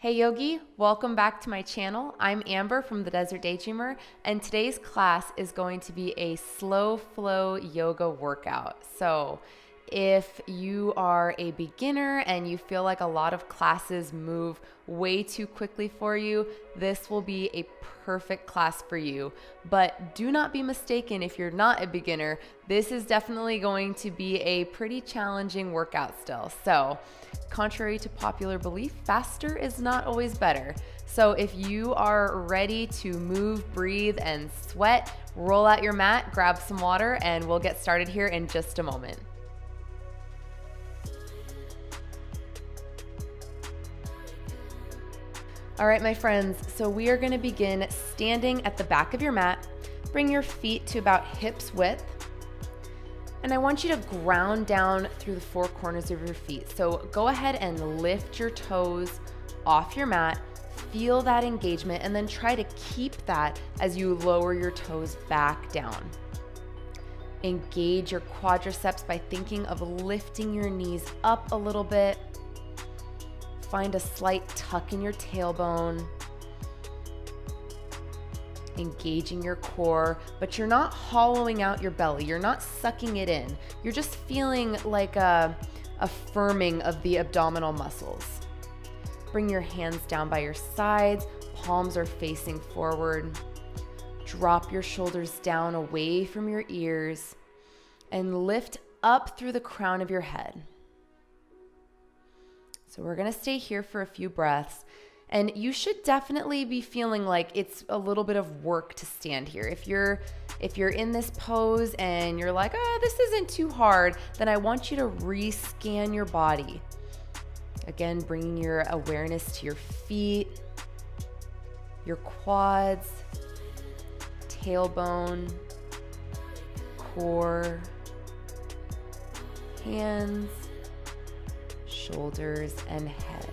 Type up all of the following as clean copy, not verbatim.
Hey Yogi, welcome back to my channel. I'm Amber from the Desert Daydreamer, and today's class is going to be a slow flow yoga workout. So if you are a beginner and you feel like a lot of classes move way too quickly for you, this will be a perfect class for you. But do not be mistaken if you're not a beginner. This is definitely going to be a pretty challenging workout still. So contrary to popular belief, faster is not always better. So if you are ready to move, breathe, and sweat, roll out your mat, grab some water, and we'll get started here in just a moment. All right, my friends, so we are gonna begin standing at the back of your mat. Bring your feet to about hips width. And I want you to ground down through the four corners of your feet. So go ahead and lift your toes off your mat, feel that engagement, and then try to keep that as you lower your toes back down. Engage your quadriceps by thinking of lifting your knees up a little bit. Find a slight tuck in your tailbone. Engaging your core, but you're not hollowing out your belly. You're not sucking it in. You're just feeling like a firming of the abdominal muscles. Bring your hands down by your sides. Palms are facing forward. Drop your shoulders down away from your ears and lift up through the crown of your head. So we're gonna stay here for a few breaths. And you should definitely be feeling like it's a little bit of work to stand here. If you're in this pose and you're like, oh, this isn't too hard, then I want you to rescan your body. Again, bringing your awareness to your feet, your quads, tailbone, core, hands, shoulders, and head.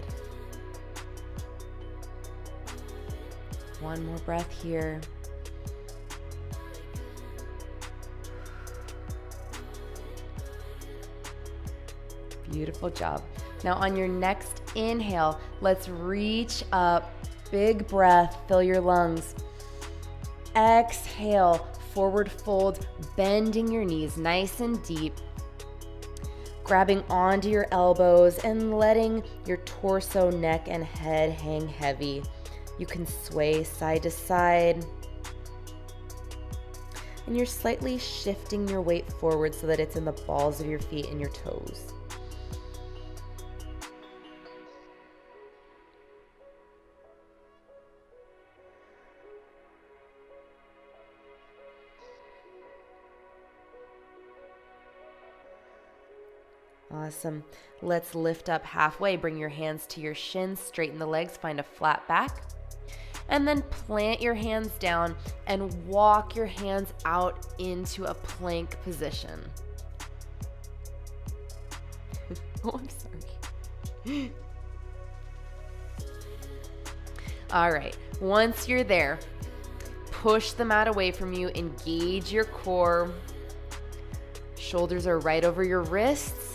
One more breath here. Beautiful job. Now on your next inhale, let's reach up, big breath, fill your lungs. Exhale, forward fold, bending your knees nice and deep. Grabbing onto your elbows and letting your torso, neck, and head hang heavy. You can sway side to side. And you're slightly shifting your weight forward so that it's in the balls of your feet and your toes. Awesome. Let's lift up halfway. Bring your hands to your shins, straighten the legs, find a flat back. And then plant your hands down and walk your hands out into a plank position. Oh, I'm sorry. All right, once you're there, push the mat away from you, engage your core. Shoulders are right over your wrists.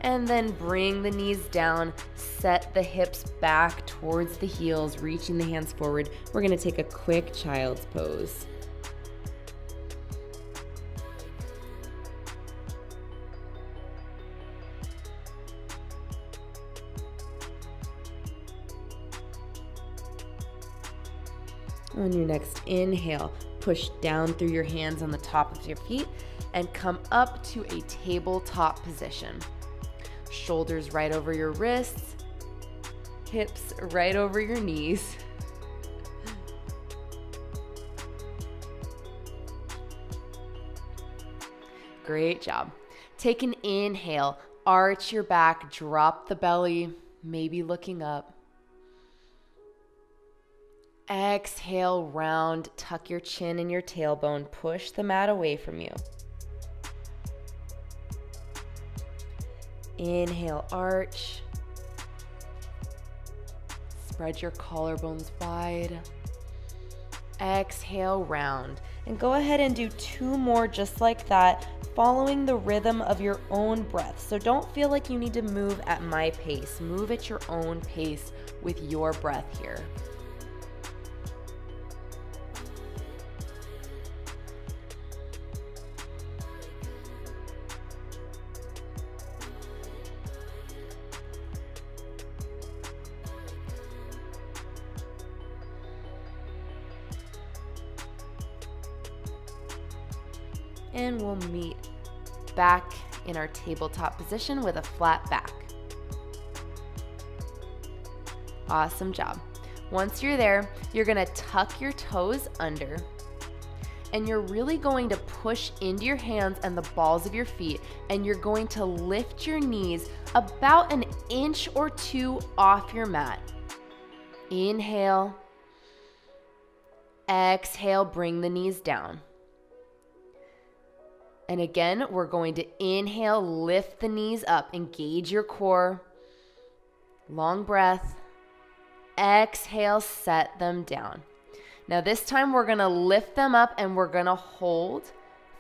And then bring the knees down, set the hips back towards the heels, reaching the hands forward. We're gonna take a quick child's pose. On your next inhale, push down through your hands on the top of your feet and come up to a tabletop position. Shoulders right over your wrists, hips right over your knees. Great job. Take an inhale, arch your back, drop the belly, maybe looking up. Exhale, round, tuck your chin and your tailbone, push the mat away from you. Inhale, arch. Spread your collarbones wide. Exhale, round. And go ahead and do two more just like that. following the rhythm of your own breath. So don't feel like you need to move at my pace. Move at your own pace with your breath here. And we'll meet back in our tabletop position with a flat back. Awesome job. Once you're there, you're gonna tuck your toes under, and you're really going to push into your hands and the balls of your feet, and you're going to lift your knees about an inch or two off your mat. Inhale. Exhale, bring the knees down. And again, we're going to inhale, lift the knees up, engage your core. Long breath. Exhale, set them down. Now this time we're gonna lift them up and we're gonna hold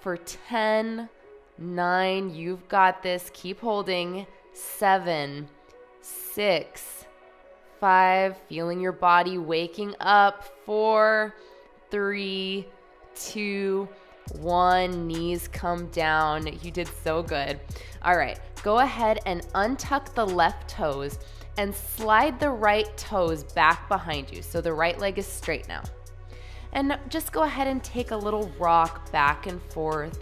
for 10, 9, you've got this, keep holding, 7, 6, 5, feeling your body waking up, 4, 3, 2, 1, knees come down. You did so good. All right, go ahead and untuck the left toes and slide the right toes back behind you. So the right leg is straight now. And just go ahead and take a little rock back and forth,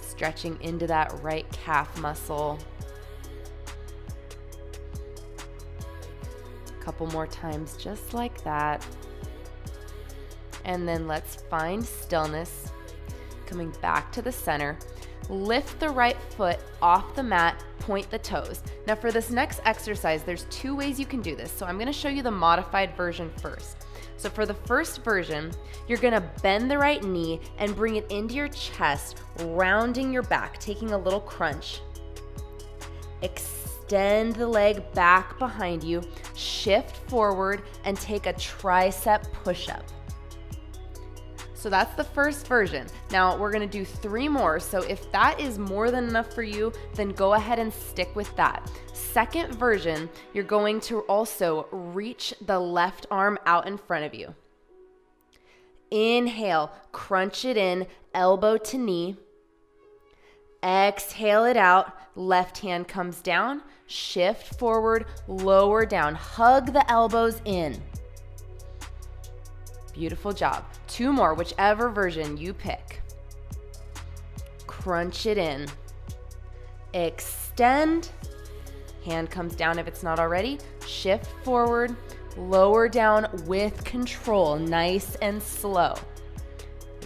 stretching into that right calf muscle. A couple more times just like that. And then let's find stillness, coming back to the center. Lift the right foot off the mat, point the toes. Now for this next exercise, there's 2 ways you can do this. So I'm gonna show you the modified version first. So for the first version, you're gonna bend the right knee and bring it into your chest, rounding your back, taking a little crunch. Extend the leg back behind you, shift forward, and take a tricep push-up. So that's the first version. Now we're gonna do 3 more. So if that is more than enough for you, then go ahead and stick with that. Second version, you're going to also reach the left arm out in front of you. Inhale, crunch it in, elbow to knee. Exhale it out, left hand comes down, shift forward, lower down, hug the elbows in. Beautiful job. 2 more, whichever version you pick. Crunch it in. Extend. Hand comes down if it's not already. Shift forward, lower down with control, nice and slow.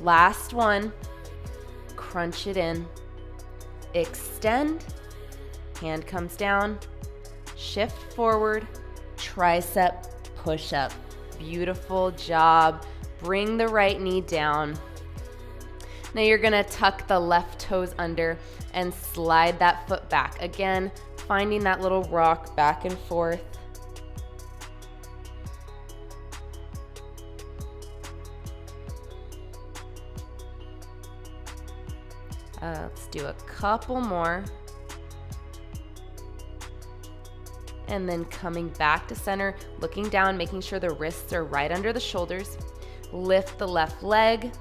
Last one. Crunch it in. Extend. Hand comes down. Shift forward, tricep push up. Beautiful job. Bring the right knee down. Now you're gonna tuck the left toes under and slide that foot back. Again, finding that little rock back and forth. Let's do a couple more. And then coming back to center, looking down, making sure the wrists are right under the shoulders. Lift the left leg,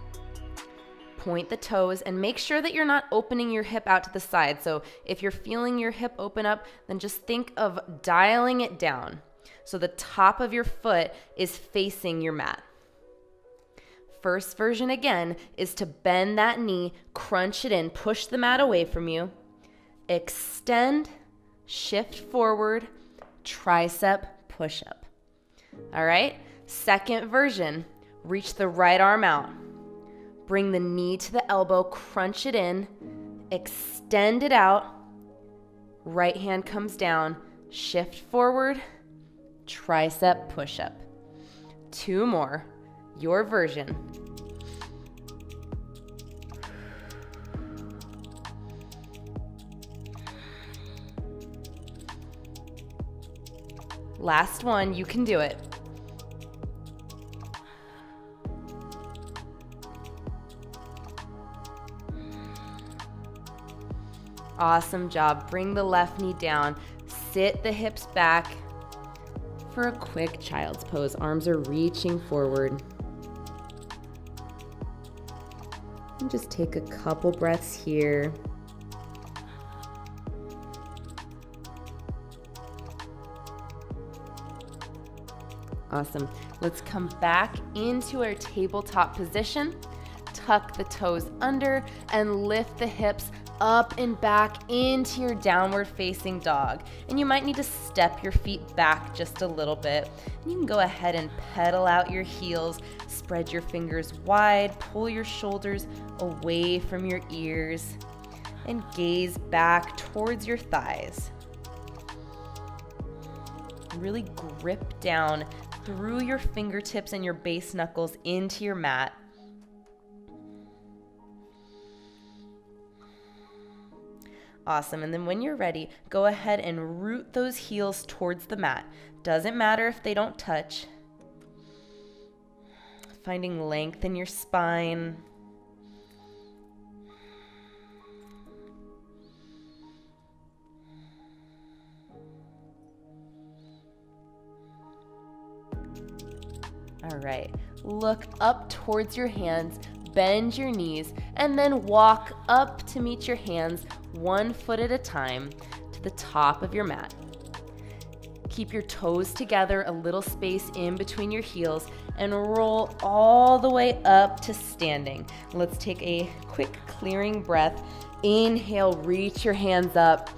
point the toes, and make sure that you're not opening your hip out to the side. So if you're feeling your hip open up, then just think of dialing it down. So the top of your foot is facing your mat. First version again is to bend that knee, crunch it in, push the mat away from you, extend, shift forward, tricep push-up. All right, second version, reach the right arm out. Bring the knee to the elbow, crunch it in, extend it out, right hand comes down, shift forward, tricep push-up. 2 more, your version. Last one, you can do it. Awesome job. Bring the left knee down. Sit the hips back for a quick child's pose. Arms are reaching forward. And just take a couple breaths here. Awesome. Let's come back into our tabletop position. Tuck the toes under and lift the hips up and back into your downward facing dog. And you might need to step your feet back just a little bit. And you can go ahead and pedal out your heels, spread your fingers wide, pull your shoulders away from your ears, and gaze back towards your thighs. Really grip down through your fingertips and your base knuckles into your mat. Awesome. And then when you're ready, go ahead and root those heels towards the mat. Doesn't matter if they don't touch. Finding length in your spine. All right. Look up towards your hands. Bend your knees and then walk up to meet your hands 1 foot at a time to the top of your mat. Keep your toes together, a little space in between your heels, and roll all the way up to standing. Let's take a quick clearing breath. Inhale, reach your hands up.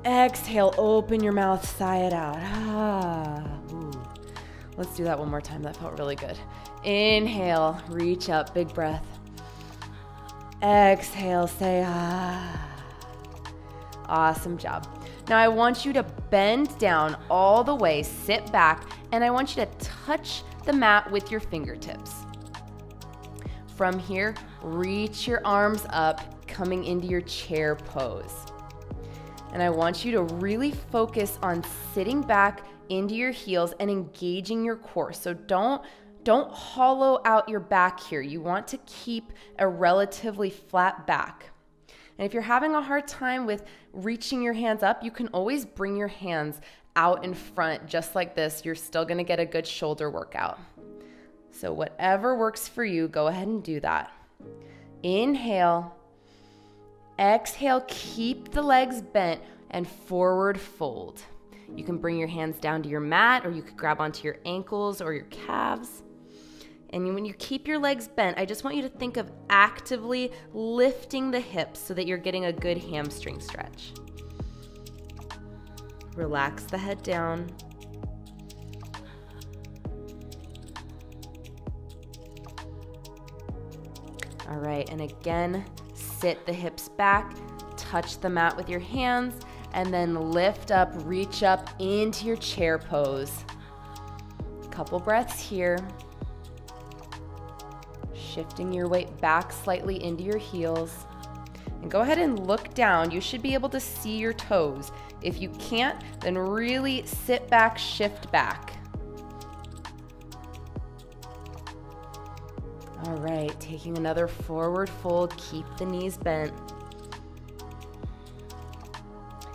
Exhale, open your mouth, sigh it out. Let's do that one more time. That felt really good. Inhale, reach up, big breath. Exhale, say ah. Awesome job. Now I want you to bend down all the way, sit back, and I want you to touch the mat with your fingertips. From here, reach your arms up, coming into your chair pose. And I want you to really focus on sitting back into your heels and engaging your core. So don't hollow out your back here. You want to keep a relatively flat back. And if you're having a hard time with reaching your hands up, you can always bring your hands out in front just like this. You're still gonna get a good shoulder workout. So whatever works for you, go ahead and do that. Inhale, exhale, keep the legs bent and forward fold. You can bring your hands down to your mat, or you could grab onto your ankles or your calves. And when you keep your legs bent, I just want you to think of actively lifting the hips so that you're getting a good hamstring stretch. Relax the head down. All right, and again, sit the hips back, touch the mat with your hands, and then lift up, reach up into your chair pose. Couple breaths here. Shifting your weight back slightly into your heels. And go ahead and look down. You should be able to see your toes. If you can't, then really sit back, shift back. All right, taking another forward fold, keep the knees bent.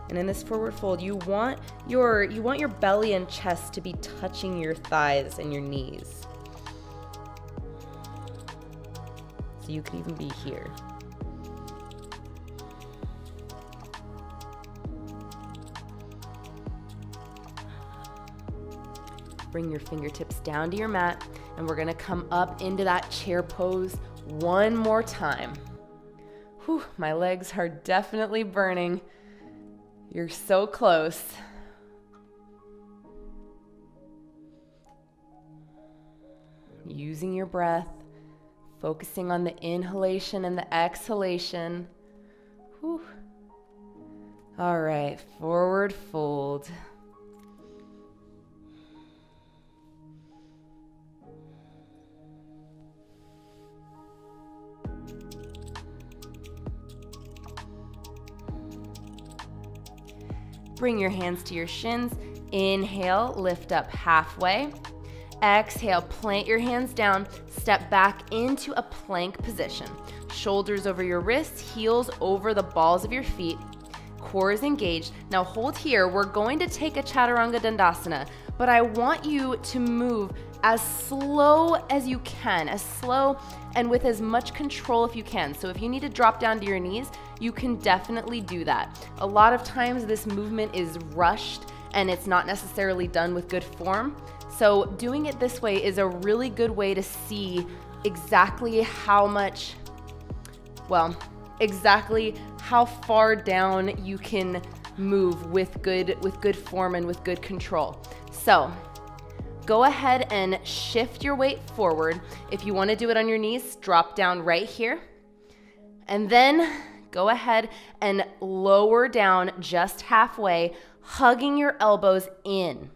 And in this forward fold, you want your belly and chest to be touching your thighs and your knees. So you could even be here. Bring your fingertips down to your mat, and we're gonna come up into that chair pose one more time. Whew, my legs are definitely burning. You're so close. Using your breath, focusing on the inhalation and the exhalation. Whew. All right, forward fold. Bring your hands to your shins. Inhale, lift up halfway. Exhale, plant your hands down, step back into a plank position. Shoulders over your wrists, heels over the balls of your feet. Core is engaged. Now hold here. We're going to take a Chaturanga Dandasana, but I want you to move as slow as you can, as slow and with as much control if you can. So if you need to drop down to your knees, you can definitely do that. A lot of times this movement is rushed and it's not necessarily done with good form. So doing it this way is a really good way to see exactly how much, well, exactly how far down you can move with good form and with good control. So go ahead and shift your weight forward. If you want to do it on your knees, drop down right here. And then go ahead and lower down just halfway, hugging your elbows in.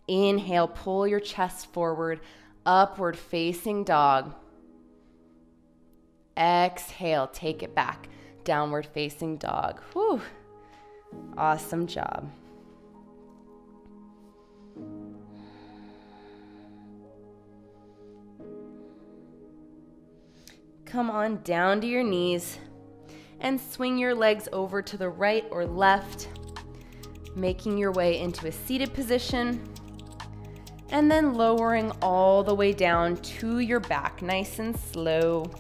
Inhale, pull your chest forward, upward facing dog. Exhale, take it back, downward facing dog. Whew. Awesome job. Come on down to your knees and swing your legs over to the right or left, making your way into a seated position, and then lowering all the way down to your back, nice and slow.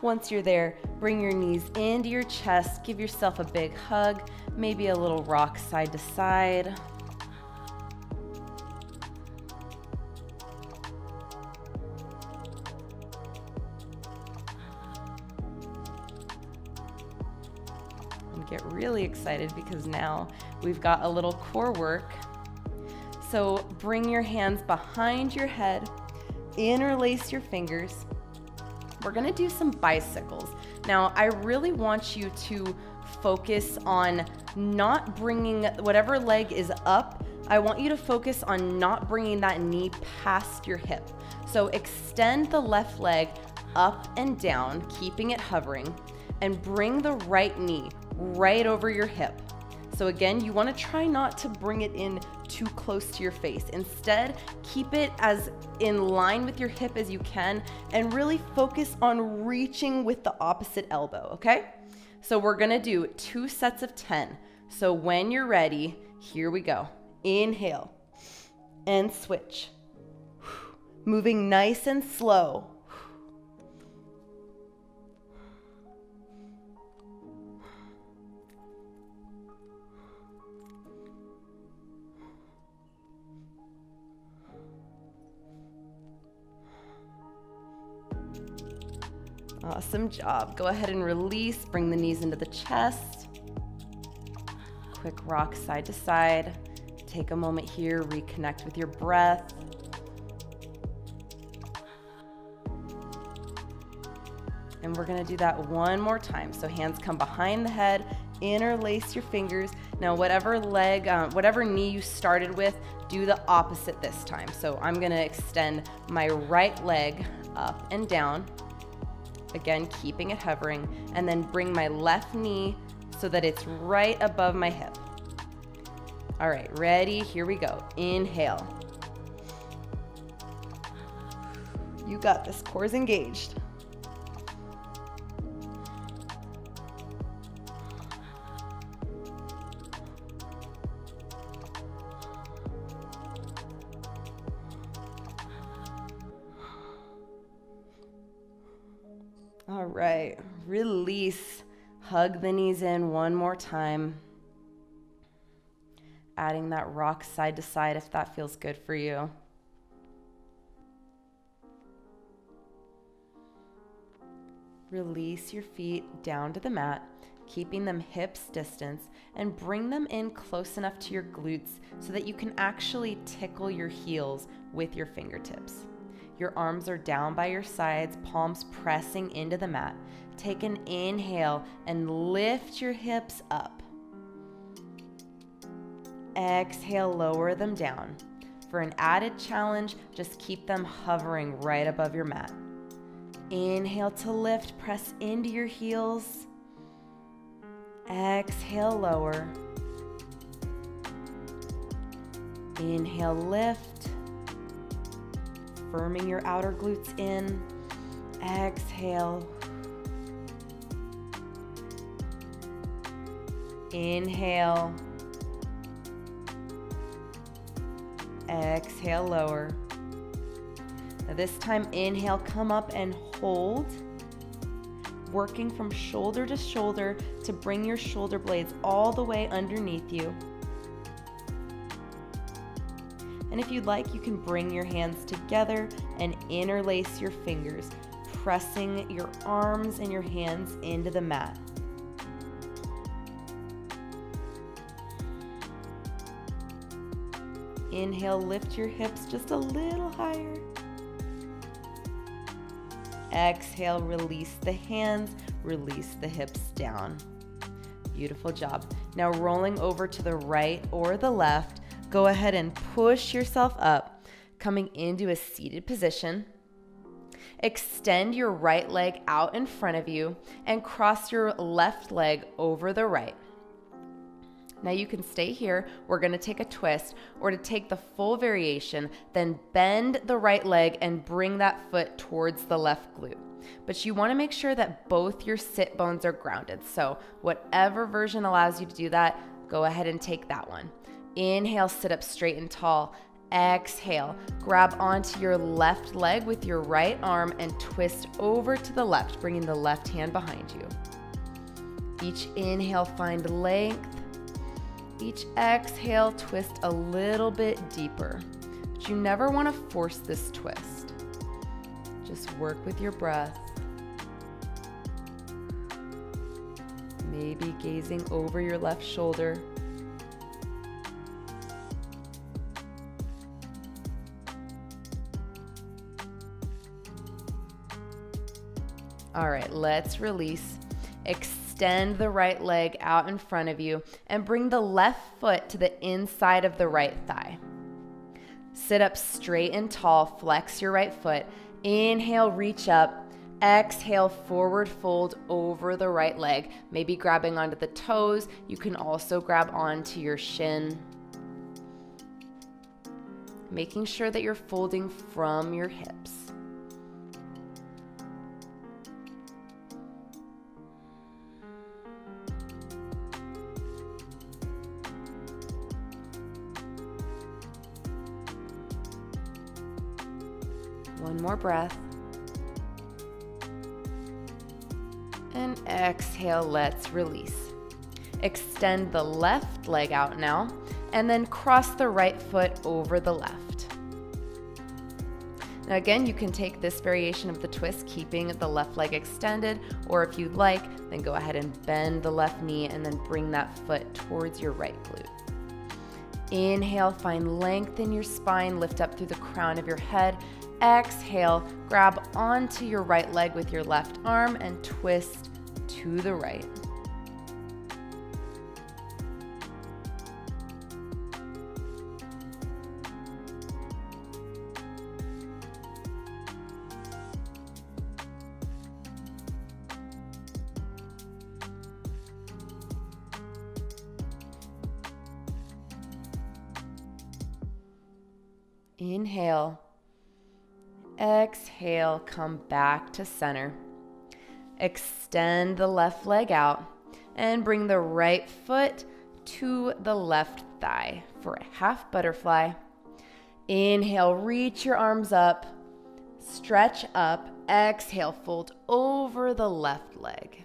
Once you're there, bring your knees into your chest, give yourself a big hug, maybe a little rock side to side. And get really excited because now we've got a little core work. So bring your hands behind your head, interlace your fingers. We're gonna do some bicycles. Now, I really want you to focus on not bringing whatever leg is up. I want you to focus on not bringing that knee past your hip. So extend the left leg up and down, keeping it hovering, and bring the right knee right over your hip. So again, you want to try not to bring it in too close to your face. Instead, keep it as in line with your hip as you can and really focus on reaching with the opposite elbow, okay? So we're gonna do 2 sets of 10. So when you're ready, here we go. Inhale and switch. Moving nice and slow. Awesome job. Go ahead and release. Bring the knees into the chest. Quick rock side to side. Take a moment here, reconnect with your breath. And we're gonna do that one more time. So hands come behind the head, interlace your fingers. Now whatever leg, whatever knee you started with, do the opposite this time. So I'm gonna extend my right leg up and down. Again, keeping it hovering, and then bring my left knee so that it's right above my hip. All right, ready? Here we go. Inhale. You got this, core's engaged. All right, release. Hug the knees in one more time. Adding that rock side to side if that feels good for you. Release your feet down to the mat, keeping them hips distance, and bring them in close enough to your glutes so that you can actually tickle your heels with your fingertips. Your arms are down by your sides, palms pressing into the mat. Take an inhale and lift your hips up. Exhale, lower them down. For an added challenge, just keep them hovering right above your mat. Inhale to lift, press into your heels. Exhale, lower. Inhale, lift. Firming your outer glutes in. Exhale. Inhale. Exhale, lower. Now this time, inhale, come up and hold. Working from shoulder to shoulder to bring your shoulder blades all the way underneath you. And if you'd like, you can bring your hands together and interlace your fingers, pressing your arms and your hands into the mat. Inhale, lift your hips just a little higher. Exhale, release the hands, release the hips down. Beautiful job. Now rolling over to the right or the left, go ahead and push yourself up, coming into a seated position. Extend your right leg out in front of you and cross your left leg over the right. Now you can stay here. We're going to take a twist, or to take the full variation, then bend the right leg and bring that foot towards the left glute. But you want to make sure that both your sit bones are grounded. So whatever version allows you to do that, go ahead and take that one. Inhale, sit up straight and tall. Exhale, grab onto your left leg with your right arm and twist over to the left, bringing the left hand behind you. Each inhale, find length. Each exhale, twist a little bit deeper. But you never want to force this twist. Just work with your breath. Maybe gazing over your left shoulder. All right, let's release. Extend the right leg out in front of you and bring the left foot to the inside of the right thigh. Sit up straight and tall, flex your right foot. Inhale, reach up. Exhale, forward fold over the right leg, maybe grabbing onto the toes. You can also grab onto your shin. Making sure that you're folding from your hips. One more breath. And exhale, let's release. Extend the left leg out now, and then cross the right foot over the left. Now again, you can take this variation of the twist, keeping the left leg extended, or if you'd like, then go ahead and bend the left knee and then bring that foot towards your right glute. Inhale, find length in your spine, lift up through the crown of your head. Exhale, grab onto your right leg with your left arm and twist to the right. Inhale. Exhale, come back to center. Extend the left leg out and bring the right foot to the left thigh for a half butterfly. Inhale, reach your arms up, stretch up. Exhale, fold over the left leg.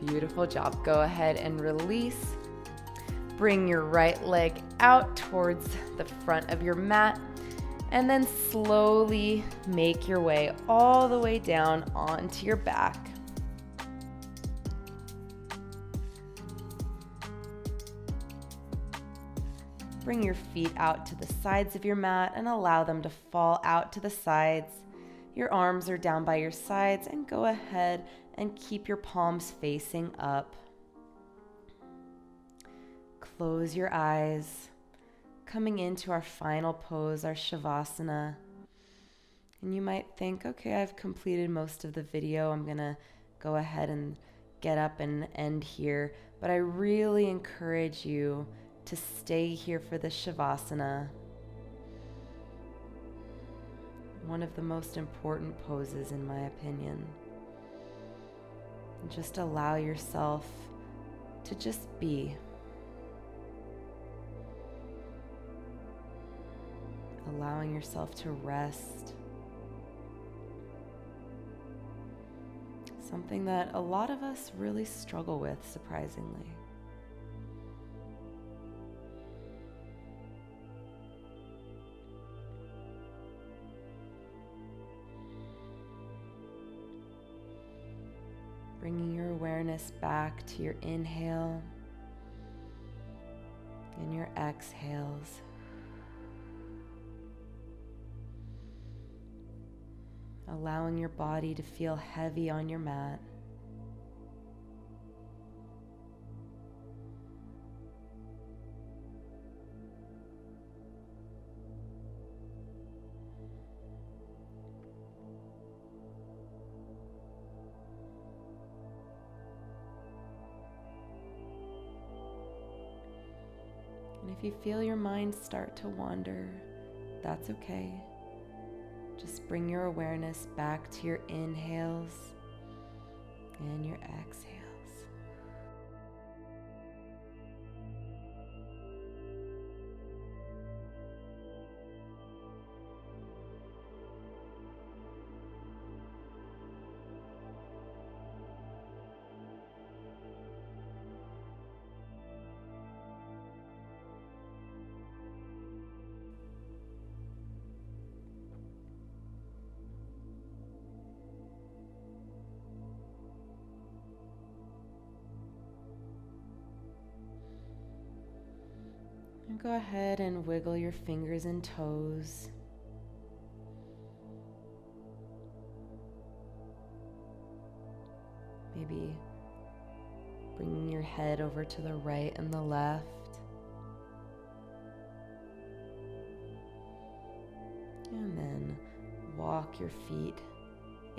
Beautiful job. Go ahead and release. Bring your right leg out towards the front of your mat, and then slowly make your way all the way down onto your back. Bring your feet out to the sides of your mat and allow them to fall out to the sides. Your arms are down by your sides, and go ahead and keep your palms facing up. Close your eyes. Coming into our final pose, our Shavasana. And you might think, okay, I've completed most of the video. I'm going to go ahead and get up and end here. But I really encourage you to stay here for the Shavasana. One of the most important poses, in my opinion. And just allow yourself to just be. Allowing yourself to rest. Something that a lot of us really struggle with, surprisingly. Bringing your awareness back to your inhale and your exhales. Allowing your body to feel heavy on your mat. And if you feel your mind start to wander, that's okay. Just bring your awareness back to your inhales and your exhales. And go ahead and wiggle your fingers and toes. Maybe bringing your head over to the right and the left. And then walk your feet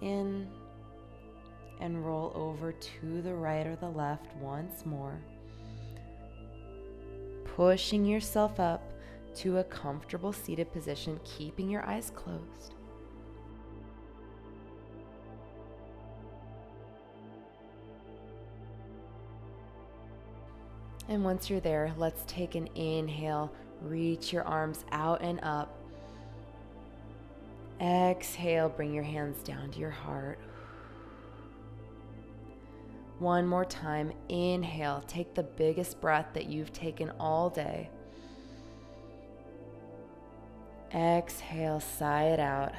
in and roll over to the right or the left once more. Pushing yourself up to a comfortable seated position, keeping your eyes closed. And once you're there, let's take an inhale. Reach your arms out and up. Exhale, bring your hands down to your heart. One more time, inhale, take the biggest breath that you've taken all day. Exhale, sigh it out.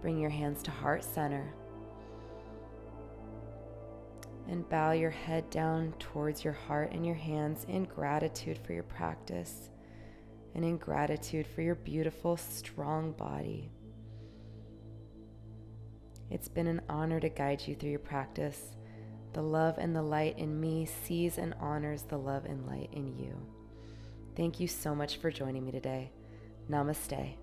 Bring your hands to heart center. And bow your head down towards your heart and your hands in gratitude for your practice and in gratitude for your beautiful, strong body. It's been an honor to guide you through your practice. The love and the light in me sees and honors the love and light in you. Thank you so much for joining me today. Namaste.